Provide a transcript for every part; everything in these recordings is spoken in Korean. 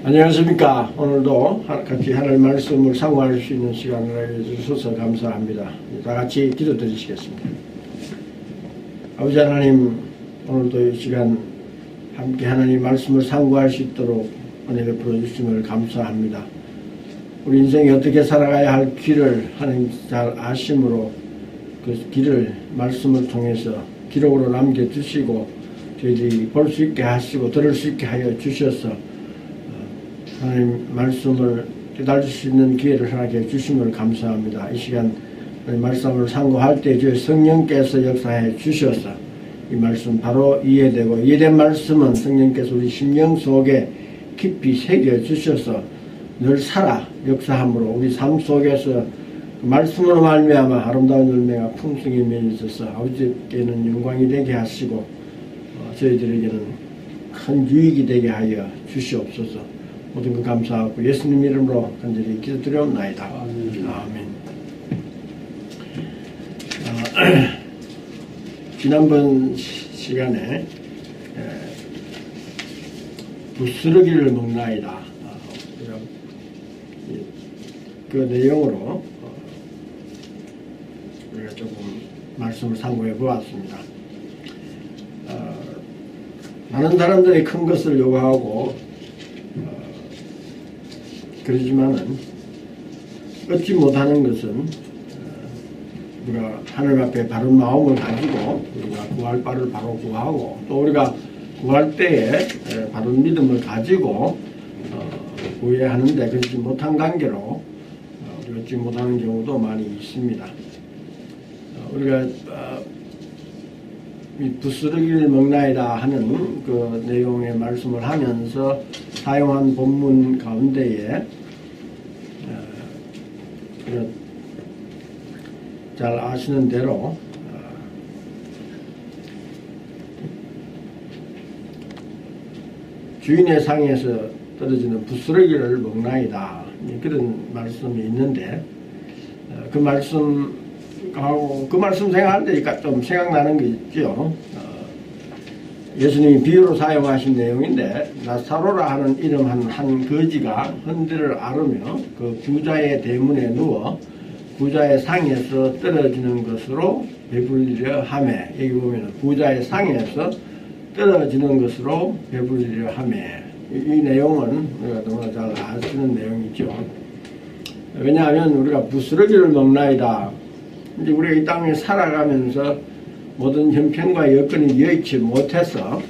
안녕하십니까. 오늘도 같이 하나님 말씀을 상고할 수 있는 시간을 해주셔서 감사합니다. 다 같이 기도드리시겠습니다. 아버지 하나님, 오늘도 이 시간 함께 하나님 말씀을 상고할 수 있도록 은혜 베풀어 주심을 감사합니다. 우리 인생이 어떻게 살아가야 할 길을 하나님 잘 아심으로 그 길을 말씀을 통해서 기록으로 남겨주시고 저희들이 볼 수 있게 하시고 들을 수 있게 하여 주셔서 하나님 말씀을 깨달을 수 있는 기회를 하나님께 주심을 감사합니다. 이 시간 말씀을 상고할 때 저희 성령께서 역사해 주셔서 이 말씀 바로 이해되고, 이해된 말씀은 성령께서 우리 심령 속에 깊이 새겨 주셔서 늘 살아 역사함으로 우리 삶 속에서 그 말씀으로 말미암아 아름다운 열매가 풍성히 맺어져서 아버지께는 영광이 되게 하시고 저희들에게는 큰 유익이 되게 하여 주시옵소서. 모든 것 감사하고 예수님 이름으로 간절히 기도드려옵나이다. 아멘. 지난번 시간에 부스러기를 먹나이다. 그 내용으로 우리가 조금 말씀을 상고해 보았습니다. 많은 사람들이 큰 것을 요구하고 그러지만은 얻지 못하는 것은 우리가 하늘 앞에 바른 마음을 가지고 우리가 구할 바를 바로 구하고, 또 우리가 구할 때에 바른 믿음을 가지고 구해야 하는데 그렇지 못한 관계로 우리가 얻지 못하는 경우도 많이 있습니다. 우리가 이 부스러기를 먹나이다 하는 그 내용의 말씀을 하면서 사용한 본문 가운데에 잘 아시는 대로 주인의 상에서 떨어지는 부스러기를 먹나이다, 그런 말씀이 있는데 그 말씀 생각할 때 좀 생각나는 게 있죠. 예수님이 비유로 사용하신 내용인데, 나사로라 하는 이름 한 거지가 헌들을 앓으며 그 부자의 대문에 누워 부자의 상에서 떨어지는 것으로 배불리려 하매. 여기 보면 부자의 상에서 떨어지는 것으로 배불리려 하매. 이 내용은 우리가 너무나 잘 아시는 내용이죠. 왜냐하면 우리가 부스러기를 먹나이다, 이제 우리가 이 땅에 살아가면서 모든 형편과 여건이 여의치 못해서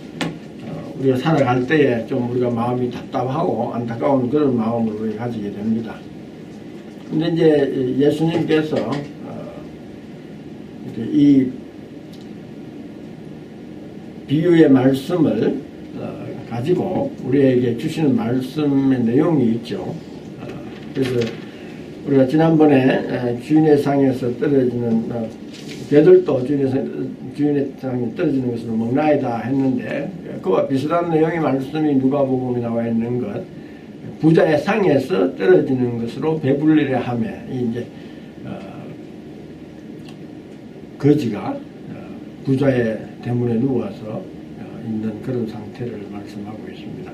우리가 살아갈 때에 좀 우리가 마음이 답답하고 안타까운 그런 마음을 우리가 가지게 됩니다. 근데 이제 예수님께서 이 비유의 말씀을 가지고 우리에게 주시는 말씀의 내용이 있죠. 그래서 우리가 지난번에 주인의 상에서 떨어지는 개들도 주인의 상에 떨어지는 것으로 먹나이다 했는데, 그와 비슷한 내용의 말씀이 누가복음에 나와 있는 것, 부자의 상에서 떨어지는 것으로 배불리려 하며, 이제 거지가 부자의 대문에 누워서 있는 그런 상태를 말씀하고 있습니다.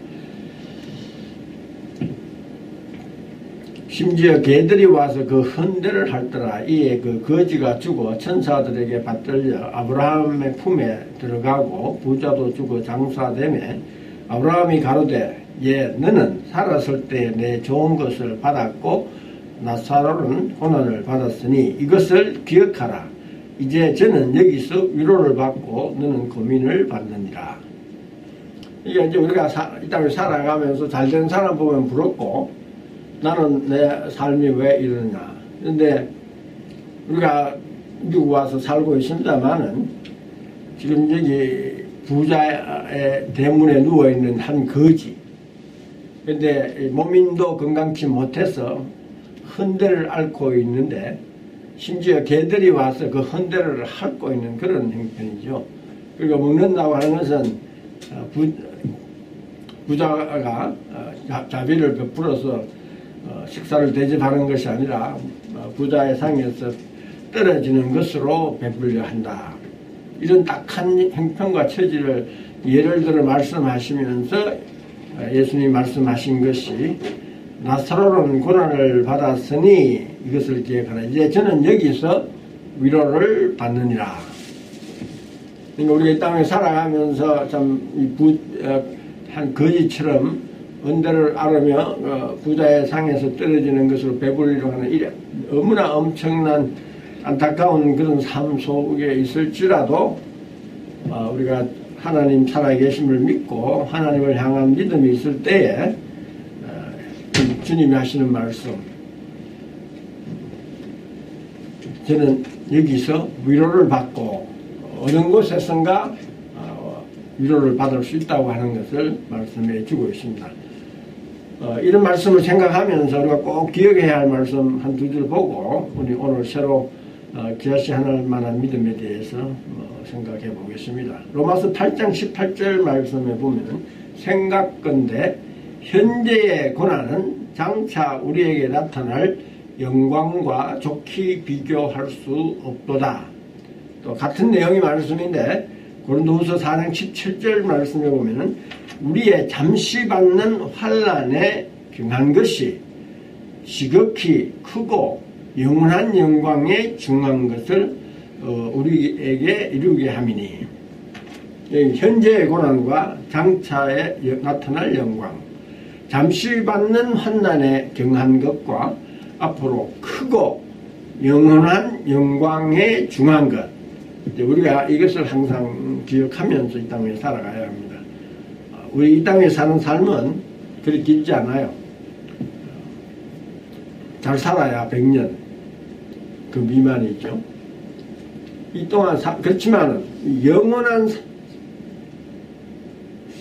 심지어 개들이 와서 그 헌대를 할더라. 이에 그 거지가 죽어 천사들에게 받들려 아브라함의 품에 들어가고 부자도 죽어 장사되매 아브라함이 가로되, 예, 너는 살았을 때 내 좋은 것을 받았고 나사로는 고난을 받았으니 이것을 기억하라. 이제 저는 여기서 위로를 받고 너는 고민을 받느니라. 이게 이제 우리가 이 땅을 살아가면서 잘된 사람 보면 부럽고, 나는 내 삶이 왜 이러느냐. 그런데 우리가 미국 와서 살고 있습니다만은 지금 여기 부자의 대문에 누워있는 한 거지, 그런데 몸인도 건강치 못해서 헌대를 앓고 있는데 심지어 개들이 와서 그 헌대를 핥고 있는 그런 형편이죠. 그리고 먹는다고 하는 것은 부자가 자비를 베풀어서 식사를 대접하는 것이 아니라 부자의 상에서 떨어지는 것으로 베풀려 한다. 이런 딱한 형편과 처지를 예를 들어 말씀하시면서 예수님이 말씀하신 것이 나사로는 고난을 받았으니 이것을 기억하라. 이제 저는 여기서 위로를 받느니라. 그러니까 우리가 이 땅에 살아가면서 한 거지처럼 언대를 앓으며 부자의 상에서 떨어지는 것으로 배불리려고 하는 너무나 엄청난 안타까운 그런 삶 속에 있을지라도 우리가 하나님 살아계심을 믿고 하나님을 향한 믿음이 있을 때에 주님이 하시는 말씀, 저는 여기서 위로를 받고 어느 곳에선가 위로를 받을 수 있다고 하는 것을 말씀해 주고 있습니다. 이런 말씀을 생각하면서 우리가 꼭 기억해야 할 말씀 한 두 줄 보고 우리 오늘 새로 기하시할 만한 믿음에 대해서 생각해 보겠습니다. 로마서 8장 18절 말씀에 보면 생각건대 현재의 고난은 장차 우리에게 나타날 영광과 좋게 비교할 수 없도다. 또 같은 내용의 말씀인데 고린도후서 4장 17절 말씀에 보면은 우리의 잠시 받는 환난에 경한 것이 지극히 크고 영원한 영광에 중한 것을 우리에게 이루게 함이니, 현재의 고난과 장차에 나타날 영광, 잠시 받는 환난에 경한 것과 앞으로 크고 영원한 영광에 중한 것, 우리가 이것을 항상 기억하면서 이 땅에 살아가야 합니다. 우리 이 땅에 사는 삶은 그리 길지 않아요. 잘 살아야 100년 그 미만이죠. 이 동안 그렇지만 영원한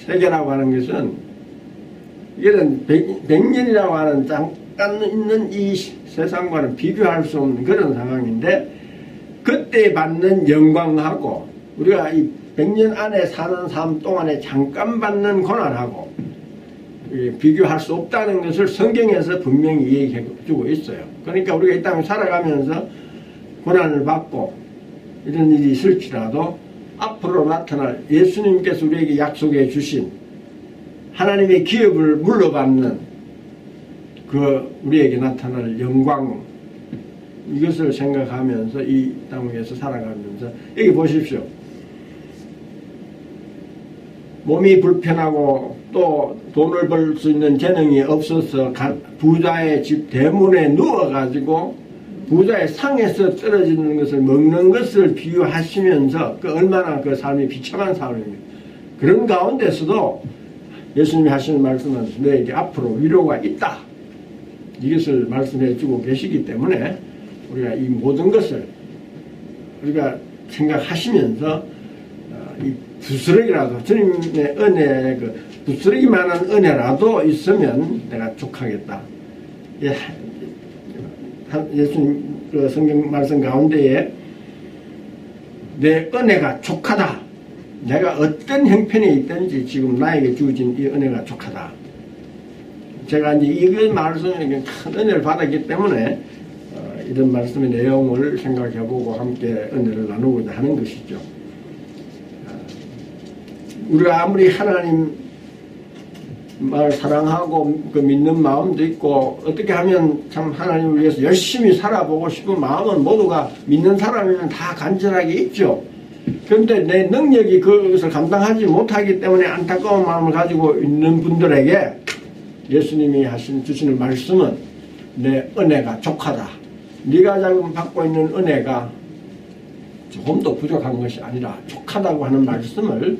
세계라고 하는 것은 이런 100년이라고 하는 잠깐 있는 이 세상과는 비교할 수 없는 그런 상황인데, 그때 받는 영광하고 우리가 이 100년 안에 사는 삶 동안에 잠깐 받는 고난하고 비교할 수 없다는 것을 성경에서 분명히 얘기해 주고 있어요. 그러니까 우리가 이 땅에 살아가면서 고난을 받고 이런 일이 있을지라도 앞으로 나타날 예수님께서 우리에게 약속해 주신 하나님의 기업을 물러받는 그 우리에게 나타날 영광, 이것을 생각하면서 이 땅에서 살아가면서, 여기 보십시오. 몸이 불편하고 또 돈을 벌 수 있는 재능이 없어서 부자의 집 대문에 누워가지고 부자의 상에서 떨어지는 것을 먹는 것을 비유하시면서 얼마나 그 삶이 비참한 삶입니다. 그런 가운데서도 예수님이 하시는 말씀은 너에게 앞으로 위로가 있다, 이것을 말씀해 주고 계시기 때문에 우리가 이 모든 것을 우리가 생각하시면서 이 부스러기라도, 주님의 은혜, 부스러기만한 은혜라도 있으면 내가 족하겠다. 예수님 그 성경 말씀 가운데에 내 은혜가 족하다, 내가 어떤 형편에 있든지 지금 나에게 주어진 이 은혜가 족하다. 제가 이제 이 말씀에 큰 은혜를 받았기 때문에 이런 말씀의 내용을 생각해보고 함께 은혜를 나누고자 하는 것이죠. 우리가 아무리 하나님을 사랑하고 그 믿는 마음도 있고 어떻게 하면 참 하나님을 위해서 열심히 살아보고 싶은 마음은 모두가 믿는 사람이면 다 간절하게 있죠. 그런데 내 능력이 그것을 감당하지 못하기 때문에 안타까운 마음을 가지고 있는 분들에게 예수님이 주시는 말씀은 내 은혜가 족하다. 네가 지금 받고 있는 은혜가 조금도 부족한 것이 아니라 족하다고 하는 말씀을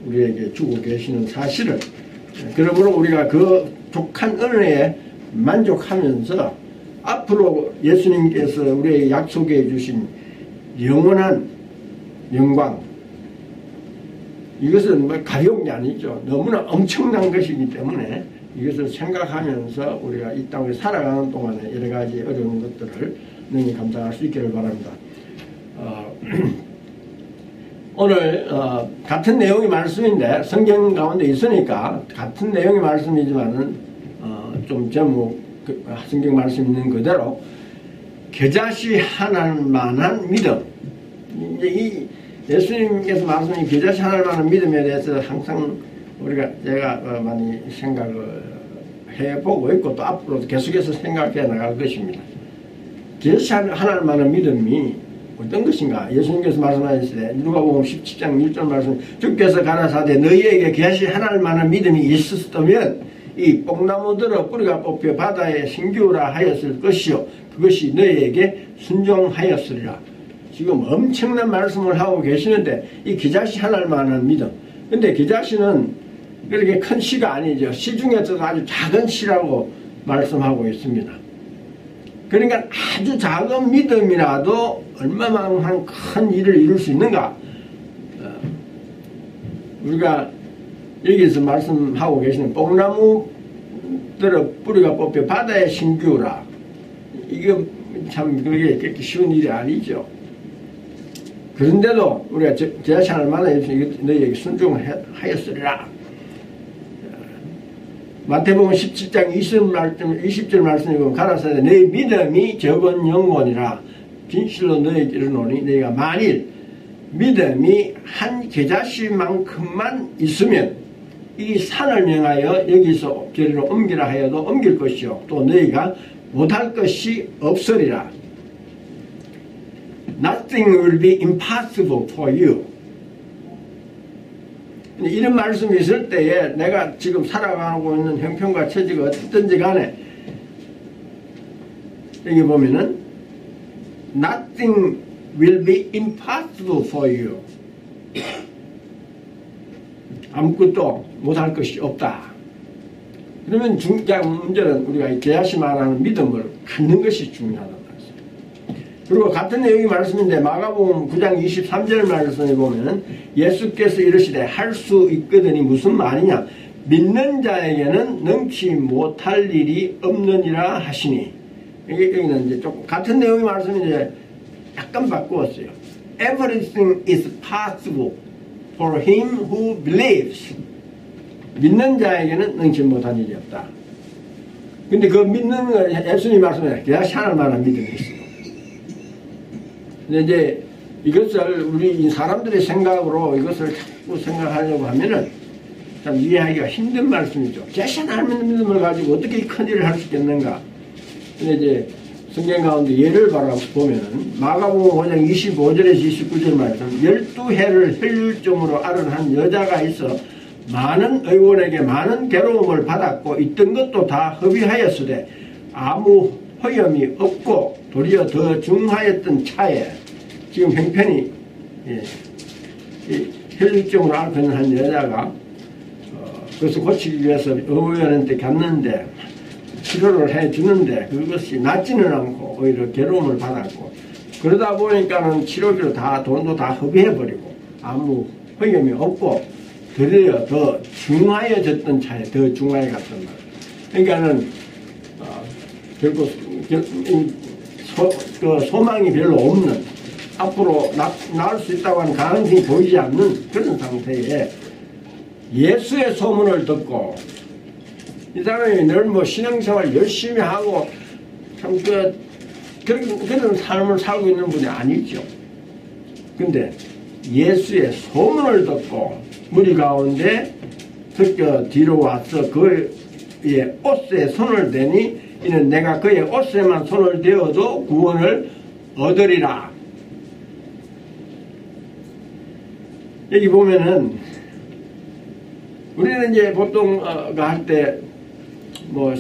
우리에게 주고 계시는 사실을, 그러므로 우리가 그 족한 은혜에 만족하면서 앞으로 예수님께서 우리에게 약속해 주신 영원한 영광, 이것은 뭐 가벼운 게 아니죠. 너무나 엄청난 것이기 때문에 이것을 생각하면서 우리가 이 땅을 살아가는 동안에 여러 가지 어려운 것들을 능히 감당할 수 있기를 바랍니다. 오늘 같은 내용의 말씀인데 성경 가운데 있으니까 같은 내용의 말씀이지만은 좀 제목 성경 말씀 있는 그대로 겨자씨 하나만한 믿음. 이제 이 예수님께서 말씀하신 겨자씨 하나만한 믿음에 대해서 항상 제가 많이 생각을 해보고 있고 또 앞으로도 계속해서 생각해 나갈 것입니다. 기저씨 하나님만한 믿음이 어떤 것인가? 예수님께서 말씀하시되 누가복음 17장 1절 말씀, 주께서 가라사대 너희에게 기저씨 하나님만한 믿음이 있었으면 이 뽕나무들어 뿌리가 뽑혀 바다에 신기우라 하였을 것이요 그것이 너희에게 순종하였으리라. 지금 엄청난 말씀을 하고 계시는데 이 기저씨 하나님만한 믿음. 근데 기저씨는 그렇게 큰 시가 아니죠. 시 중에서도 아주 작은 시라고 말씀하고 있습니다. 그러니까 아주 작은 믿음이라도 얼마만한 큰 일을 이룰 수 있는가? 우리가 여기서 말씀하고 계시는 뽕나무들의 뿌리가 뽑혀 바다에 신기우라. 이거 참 그게 그렇게 쉬운 일이 아니죠. 그런데도 우리가 제자찬을 만나 너희에게 순종하였으리라. 마태복음 17장 20절 말씀에 보면 가라사대 너희 믿음이 적은 영혼이라 진실로 너희에게 이르노니 너희가 만일 믿음이 한 겨자씨만큼만 있으면 이 산을 명하여 여기서 저리로 옮기라 하여도 옮길 것이요 또 너희가 못할 것이 없으리라. Nothing will be impossible for you. 이런 말씀이 있을 때에 내가 지금 살아가고 있는 형편과 처지가 어떻든지 간에 여기 보면은 Nothing will be impossible for you. 아무것도 못할 것이 없다. 그러면 중요한 문제는 우리가 계약시 말하는 믿음을 갖는 것이 중요하다. 그리고 같은 내용의 말씀인데 마가복음 9장 23절 말씀에 보면 예수께서 이르시되 할 수 있거든이 무슨 말이냐 믿는 자에게는 능치 못할 일이 없느니라 하시니 여기는 이제 조금 같은 내용의 말씀인데 약간 바꾸었어요. Everything is possible for him who believes. 믿는 자에게는 능치 못한 일이 없다. 근데 그 믿는 거 예수님 말씀에 그냥 하나님만한 믿음이 있어요. 근데 이제 이것을 우리 사람들의 생각으로 이것을 자꾸 생각하려고 하면은 참 이해하기가 힘든 말씀이죠. 자신 하나님의 믿음을 가지고 어떻게 큰 일을 할 수 있겠는가. 근데 이제 성경 가운데 예를 보면은 마가복음 5장 25절에서 29절 말씀 12해를 혈류증으로 앓은 한 여자가 있어 많은 의원에게 많은 괴로움을 받았고 있던 것도 다 허비하였으되 아무 허염이 없고 도리어 더 중하였던 차에 지금 형편이 혈류증으로 앓고 있는 한 여자가 그것을 고치기 위해서 의원한테 갔는데 치료를 해주는데 그것이 낫지는 않고 오히려 괴로움을 받았고 그러다 보니까는 치료비로 다 돈도 다 허비해버리고 아무 허염이 없고 도리어 더 중하여졌던 차에 더 중하여갔단 말이에요. 그러니까는 결국 소망이 별로 없는 앞으로 나을 수 있다고 하는 가능성이 보이지 않는 그런 상태에 예수의 소문을 듣고 이 사람이 늘 뭐 신앙생활 열심히 하고 참 그런 삶을 살고 있는 분이 아니죠. 근데 예수의 소문을 듣고 무리 가운데 듣겨 뒤로 와서 그의 옷에 손을 대니 이는 내가 그의 옷에만 손을 대어도 구원을 얻으리라. 여기 보면은 우리는 이제 보통 할 때 뭐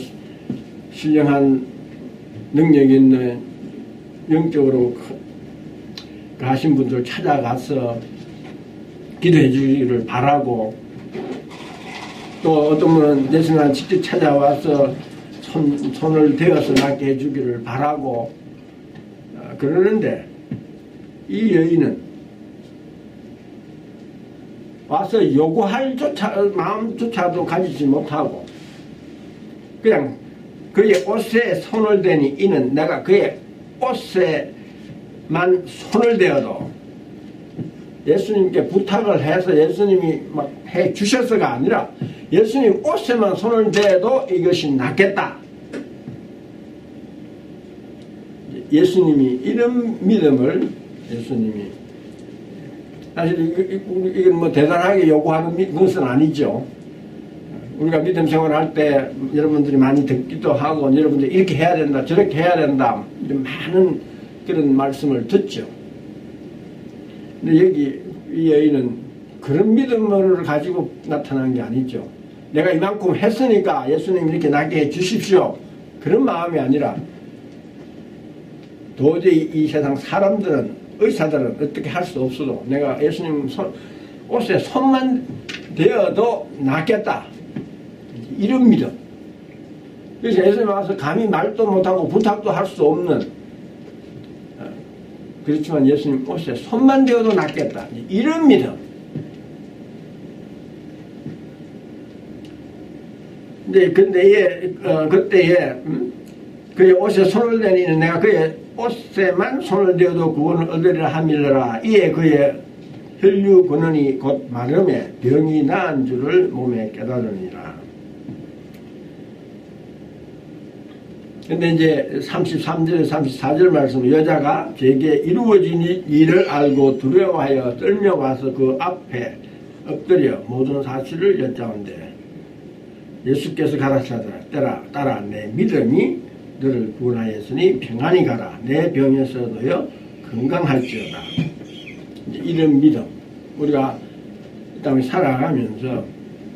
신령한 능력 있는 영적으로 가신 분들 찾아가서 기도해 주기를 바라고 또 어떤 분은 예수님 직접 찾아와서 손을 대어서 낫게 해주기를 바라고 그러는데 이 여인은 와서 요구할 마음조차도 가지지 못하고 그냥 그의 옷에 손을 대니 이는 내가 그의 옷에만 손을 대어도 예수님께 부탁을 해서 예수님이 막 해 주셔서가 아니라 예수님 옷에만 손을 대도 이것이 낫겠다. 예수님이 이런 믿음을 예수님이 사실 이건 뭐 대단하게 요구하는 것은 아니죠. 우리가 믿음 생활할 때 여러분들이 많이 듣기도 하고 여러분들이 이렇게 해야 된다 저렇게 해야 된다 이런 많은 그런 말씀을 듣죠. 근데 여기 이 여인은 그런 믿음을 가지고 나타난 게 아니죠. 내가 이만큼 했으니까 예수님 이렇게 낫게 해 주십시오. 그런 마음이 아니라 도저히 이 세상 사람들은 의사들은 어떻게 할 수 없어도 내가 예수님 옷에 손만 대어도 낫겠다. 이런 믿음. 그래서 예수님 와서 감히 말도 못하고 부탁도 할 수 없는 그렇지만 예수님 옷에 손만 대어도 낫겠다. 이런 믿음. 근데 그때에 그의 옷에 손을 대니는 내가 그의 옷에만 손을 대어도 구원을 얻으리라 함이라. 이에 그의 혈류 근원이 곧 마름에 병이 나은 줄을 몸에 깨달으니라. 근데 이제 33절 34절 말씀 여자가 제게 이루어진 일을 알고 두려워하여 떨며 와서 그 앞에 엎드려 모든 사실을 여짜온대. 예수께서 가라사대라 따라 내 믿음이 너를 구원하였으니 평안히 가라. 내 병에서도요 건강할지어다. 이런 믿음. 우리가 이 땅에 살아가면서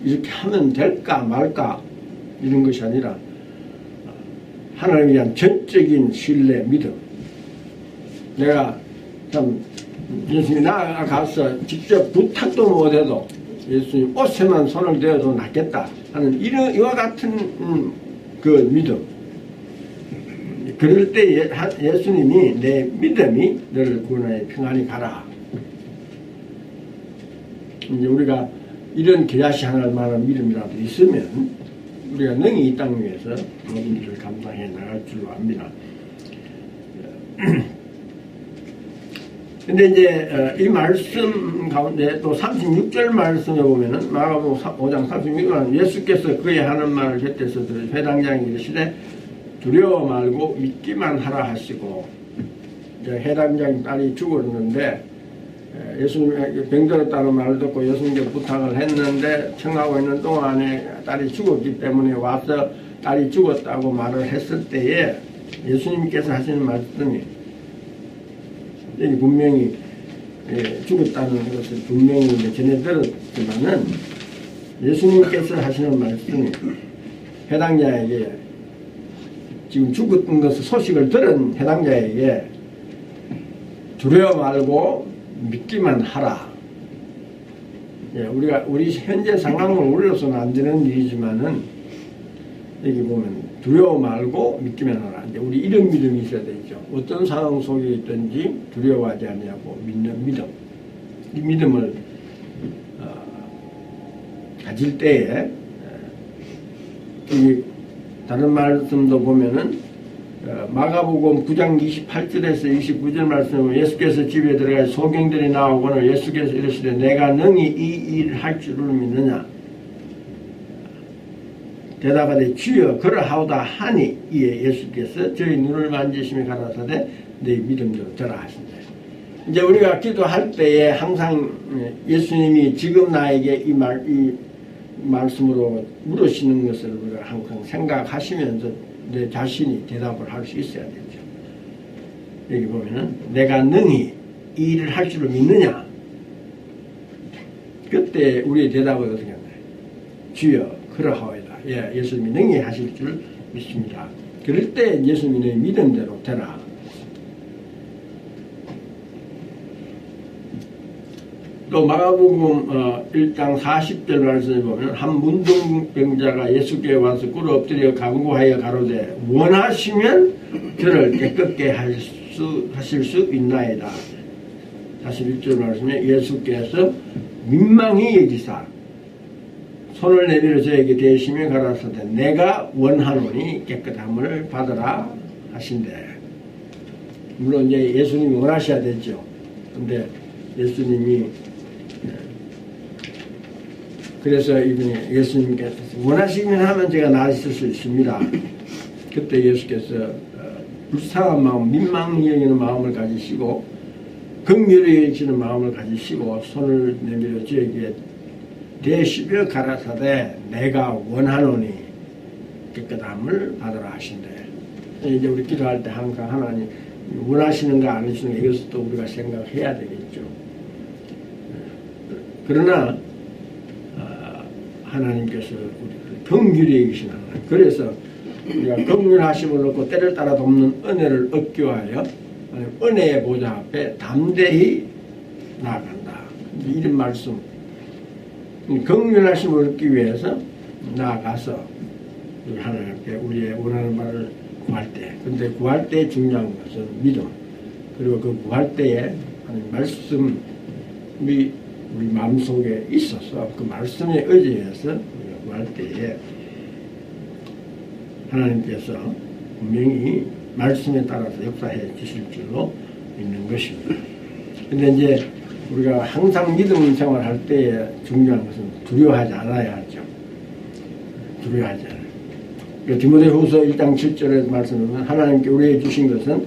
이렇게 하면 될까 말까 이런 것이 아니라 하나님에 대한 전적인 신뢰, 믿음. 내가 참 예수님이 나아가서 직접 부탁도 못해도 예수님 옷에만 손을 대어도 낫겠다 하는 이와 같은 그 믿음. 그럴 때 예수님이 내 믿음이 너를 구원하여 평안히 가라. 이제 우리가 이런 기라시 하나를 말하는 믿음이라도 있으면 우리가 능히 이 땅 위에서 모든 일을 감당해 나갈 줄로 압니다. 근데 이제 이 말씀 가운데 또 36절 말씀에 보면은 마가복음 5장 36절 예수께서 그의 하는 말을 곁에서 들으 회당장이 이르시되 두려워 말고 믿기만 하라 하시고 이제 회당장 딸이 죽었는데 예수님 병들었다는 말을 듣고 예수님께 부탁을 했는데 청하고 있는 동안에 딸이 죽었기 때문에 와서 딸이 죽었다고 말을 했을 때에 예수님께서 하시는 말씀이 여기 분명히 죽었다는 것을 분명히 전해 들었지만은 예수님께서 하시는 말씀이 해당자에게 지금 죽었던 것을 소식을 들은 해당자에게 두려워 말고 믿기만 하라. 우리 현재 상황을 올려서는 안 되는 일이지만은 여기 보면 두려워 말고 믿기만 하라. 이제 우리 이런 믿음이 있어야 되죠. 어떤 상황 속에 있든지 두려워하지 않냐고 믿는 믿음. 이 믿음을 가질 때에 이 다른 말씀도 보면은 마가복음 9장 28절에서 29절 말씀은 예수께서 집에 들어가 소경들이 나오고는 예수께서 이르시되 내가 능히 이 일을 할 줄을 믿느냐 대답하되 주여 그러하오다 하니 이에 예수께서 저희 눈을 만지시며 가라사대 내 믿음대로 되라 하신다. 이제 우리가 기도할 때에 항상 예수님이 지금 나에게 이 말씀으로 물으시는 것을 우리가 항상 생각하시면서 내 자신이 대답을 할 수 있어야 되죠. 여기 보면은 내가 능히 이 일을 할 줄을 믿느냐? 그때 우리의 대답은 어떻게 하나요? 주여 그러하오이다. 예, 예수님이 능히 하실 줄 믿습니다. 그럴 때 예수님이 내 믿음대로 되라. 또 마가복음 1장 40절 말씀에 보면 한 문둥병자가 예수께 와서 꿇어 엎드려 간구하여 가로되 원하시면 저를 깨끗게 하실 수 있나이다. 41절 말씀에 예수께서 민망히 여기사 손을 내밀어 저에게 대시며 가라사대 내가 원하노니 깨끗함을 받으라 하신대. 물론 이제 예수님이 원하셔야 되죠. 근데 예수님이 그래서 이분이 예수님께서 원하시면 하면 제가 나으실 수 있습니다. 그때 예수께서 불쌍한 마음, 민망히 여기는 마음을 가지시고 긍휼히 여기시는 마음을 가지시고 손을 내밀어 저에게 대십여 가라사대 내가 원하노니 깨끗함을 받으라 하신대. 이제 우리 기도할 때 항상 하나님 원하시는가 안 하시는가 이것을 또 우리가 생각해야 되겠죠. 그러나 하나님께서 우리를 긍휼히 여기신 하나님. 그래서 우리가 긍휼하심을 얻고 때를 따라 돕는 은혜를 얻기 위하여 은혜의 보좌 앞에 담대히 나아간다. 이런 말씀. 긍휼하심을 얻기 위해서 나아가서 하나님께 우리의 원하는 바를 구할 때. 근데 구할 때 중요한 것은 믿음. 그리고 그 구할 때에 말씀이 우리 마음속에 있어서 그 말씀에 의지해서 우리가 구할 때에 하나님께서 분명히 말씀에 따라서 역사해 주실 줄로 믿는 것입니다. 근데 이제 우리가 항상 믿음 생활할 때에 중요한 것은 두려워하지 않아야 하죠. 두려워하지 않아요. 디모데후서 1장 7절에 말씀하면 하나님께 우리에게 주신 것은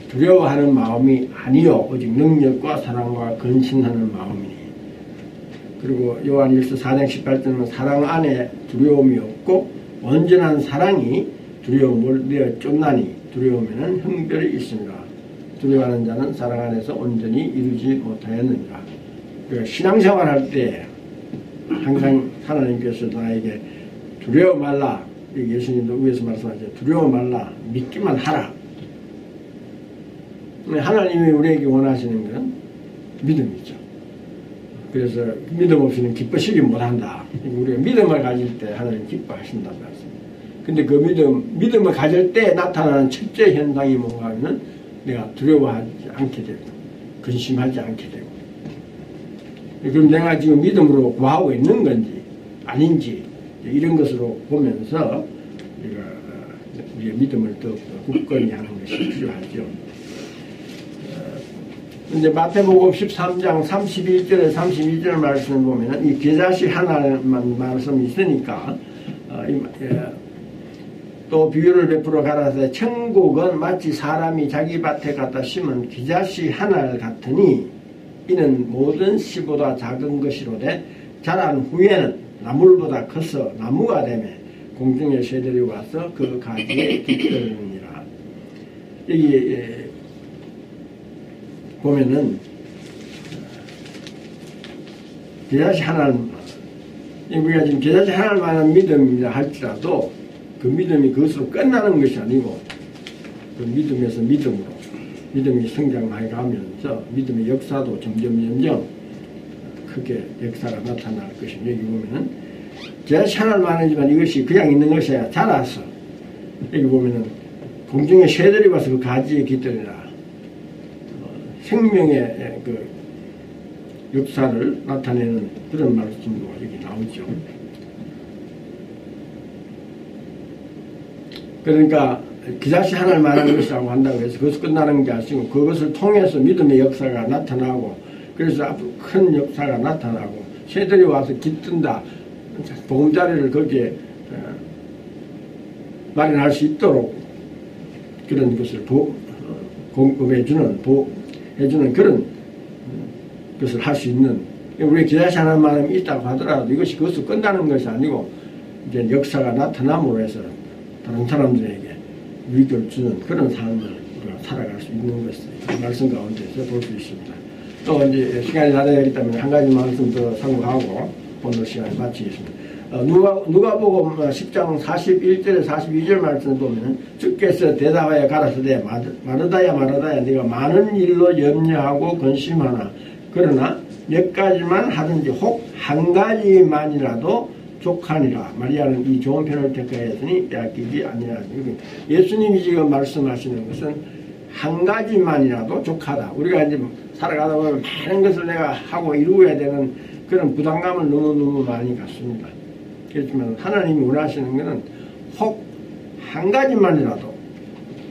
두려워하는 마음이 아니요 오직 능력과 사랑과 근신하는 마음이니. 그리고 요한일서 4장 18절은 사랑 안에 두려움이 없고 온전한 사랑이 두려움을 내어 쫓나니 두려움에는 형별이 있습니다. 두려워하는 자는 사랑 안에서 온전히 이루지 못하였느니라. 그러니까 신앙생활 할 때 항상 하나님께서 나에게 두려워 말라. 예수님도 위에서 말씀하셨죠. 두려워 말라. 믿기만 하라. 하나님이 우리에게 원하시는 건 믿음이죠. 그래서 믿음 없이는 기뻐시기 못한다. 우리가 믿음을 가질 때 하나님 기뻐하신다는 말씀입니다. 근데 그 믿음을 가질 때 나타나는 첫째 현상이 뭔가 하면 내가 두려워하지 않게 되고 근심하지 않게 되고, 그럼 내가 지금 믿음으로 구하고 있는 건지 아닌지 이런 것으로 보면서 우리의 믿음을 더욱더 굳건히 하는 것이 필요하죠. 이제 마태복음 13장 31절에 32절 말씀을 보면 이 계자씨 하나만 말씀이 있으니까 또 비유를 베풀어 가라사대 천국은 마치 사람이 자기 밭에 갖다 심은 기자씨 하나를 같으니 이는 모든 씨보다 작은 것이로되 자란 후에는 나물보다 커서 나무가 되며 공중의 새들이 와서 그 가지에 깃들느니라. 여기 보면은 기자씨 하나를 우리가 지금 기자씨 하나만한 믿음이라 할지라도 그 믿음이 그것으로 끝나는 것이 아니고 그 믿음에서 믿음이 성장해 가면서 믿음의 역사도 점점 크게 역사가 나타날 것입니다. 여기 보면은 기자씨 하나를 말하지만 이것이 그냥 있는 것이 아니라 자라서 여기 보면은 공중의 새들이 와서 그 가지에 깃들이라. 생명의 그 역사를 나타내는 그런 말씀도 여기 나오죠. 그러니까 기자씨 하나를 말하는 것이라고 한다고 해서 그것을 끝나는 게 아니고 그것을 통해서 믿음의 역사가 나타나고 그래서 앞으로 큰 역사가 나타나고 새들이 와서 깃든다. 보금자리를 거기에 마련할 수 있도록 그런 것을 공급해주는 해주는 그런 것을 할 수 있는 우리 기자씨 하나만이 있다고 하더라도 이것이 그것을 끝나는 것이 아니고 이제 역사가 나타남으로 해서 다른 사람들에게 위기를 주는 그런 삶을 우리가 살아갈 수 있는 것을 말씀 가운데서 볼 수 있습니다. 또 이제 시간이 다 되기 때문에 한 가지 말씀 더 상고하고 오늘 시간을 마치겠습니다. 누가복음 10장 41절에 42절 말씀을 보면 주께서 대답하여 가라사대 마르다야 네가 많은 일로 염려하고 근심하나 그러나 몇 가지만 하든지 혹 한 가지만이라도 족하니라. 마리아는 이 좋은 편을 택하였으니 빼앗기지 아니하니. 예수님이 지금 말씀하시는 것은 한 가지만이라도 족하다. 우리가 이제 살아가다 보면 많은 것을 내가 하고 이루어야 되는 그런 부담감을 너무너무 많이 갖습니다. 그렇지만 하나님이 원하시는 것은 혹 한 가지만이라도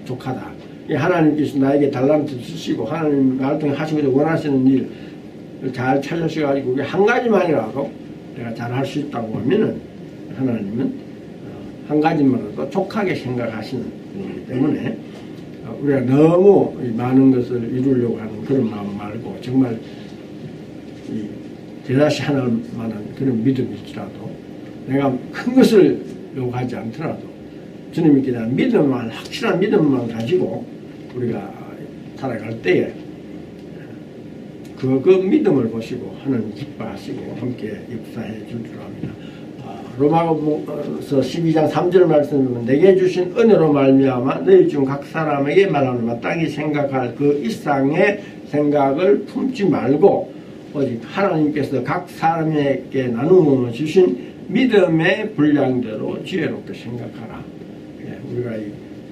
족하다. 하나님께서 나에게 달란트 주시고 하나님 나를 통해 하시고자 원하시는 일을 잘 찾으셔가지고 한 가지만이라도 내가 잘 할 수 있다고 하면은 하나님은 한 가지만으로도 족하게 생각하시는 분이기 때문에 우리가 너무 많은 것을 이루려고 하는 그런 마음 말고 정말 대다시 하늘 만한 그런 믿음일지라도 내가 큰 것을 요구하지 않더라도 주님께 대한 믿음만, 확실한 믿음만 가지고 우리가 살아갈 때에 그 믿음을 보시고 하나님 기뻐하시고 함께 역사해 줄 줄 압니다. 로마서 12장 3절 말씀을 보면 내게 주신 은혜로 말미암아 너희 중 각 사람에게 말하는 마땅히 생각할 그 이상의 생각을 품지 말고 오직 하나님께서 각 사람에게 나누어 주신 믿음의 분량대로 지혜롭게 생각하라. 우리가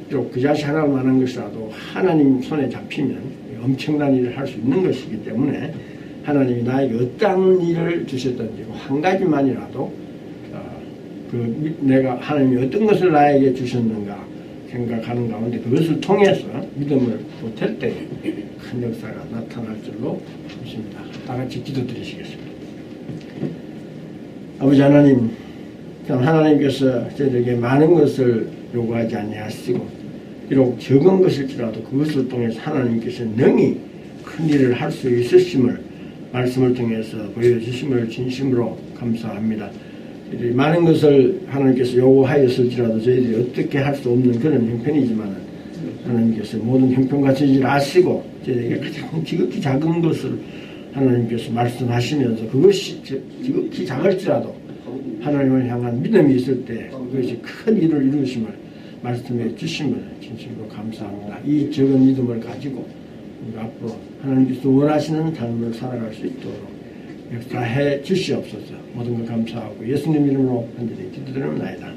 비록 그 자식 하나만 한 것이라도 하나님 손에 잡히면 엄청난 일을 할 수 있는 것이기 때문에 하나님이 나에게 어떤 일을 주셨든지 한 가지만이라도 내가 하나님이 어떤 것을 나에게 주셨는가 생각하는 가운데 그것을 통해서 믿음을 보탤 때 큰 역사가 나타날 줄로 믿습니다. 다 같이 기도드리시겠습니다. 아버지 하나님, 참 하나님께서 저희들에게 많은 것을 요구하지 아니하시고 비록 적은 것일지라도 그것을 통해서 하나님께서 능히 큰 일을 할 수 있으심을 말씀을 통해서 보여주심을 진심으로 감사합니다. 많은 것을 하나님께서 요구하였을지라도 저희들이 어떻게 할 수 없는 그런 형편이지만 하나님께서 모든 형편과 저희를 아시고 저희에게 가장 지극히 작은 것을 하나님께서 말씀하시면서 그것이 지극히 작을지라도 하나님을 향한 믿음이 있을 때 그것이 큰 일을 이루심을 말씀해 주심을 진심으로 감사합니다. 이 적은 믿음을 가지고 우리가 앞으로 하나님께서 원하시는 삶을 살아갈 수 있도록 역사해 주시옵소서. 모든 것 감사하고 예수님 이름으로 간절히 기도드립니다.